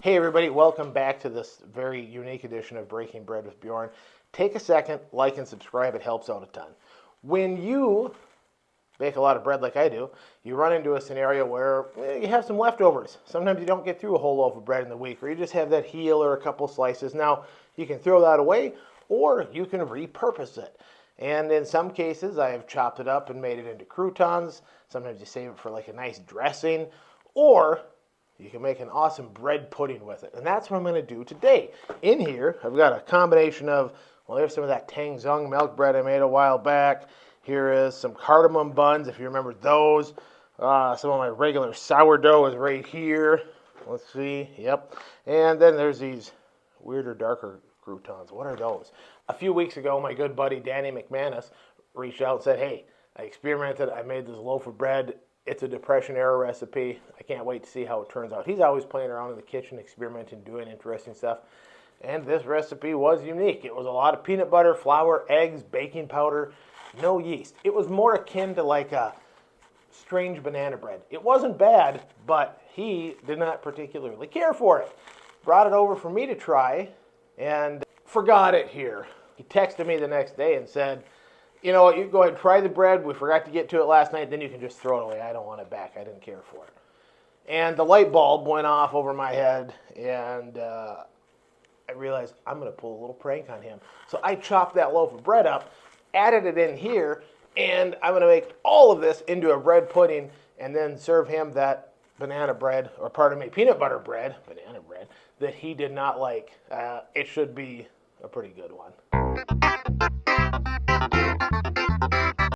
Hey everybody, welcome back to this very unique edition of Breaking Bread with Bjorn. Take a second, like and subscribe, it helps out a ton. When you bake a lot of bread like I do, you run into a scenario where you have some leftovers. Sometimes you don't get through a whole loaf of bread in the week, or you just have that heel or a couple slices. Now, you can throw that away, or you can repurpose it. And in some cases, I have chopped it up and made it into croutons. Sometimes you save it for like a nice dressing, or you can make an awesome bread pudding with it. And that's what I'm going to do today. In here, I've got a combination of, well, there's some of that Tang Zung milk bread I made a while back. Here is some cardamom buns, if you remember those. Some of my regular sourdough is right here. Let's see, yep. And then there's these weirder, darker croutons. What are those? A few weeks ago, my good buddy Dany McManis reached out and said, hey, I experimented, I made this loaf of bread. It's a Depression-era recipe. I can't wait to see how it turns out. He's always playing around in the kitchen, experimenting, doing interesting stuff. And this recipe was unique. It was a lot of peanut butter, flour, eggs, baking powder, no yeast. It was more akin to like a strange banana bread. It wasn't bad, but he did not particularly care for it. Brought it over for me to try and forgot it here. He texted me the next day and said, you know what, you go ahead and try the bread. We forgot to get to it last night. Then you can just throw it away. I don't want it back. I didn't care for it. And the light bulb went off over my head, and I realized I'm going to pull a little prank on him. So I chopped that loaf of bread up, added it in here, and I'm going to make all of this into a bread pudding and then serve him that banana bread, or pardon me, peanut butter bread, banana bread, that he did not like. It should be a pretty good one.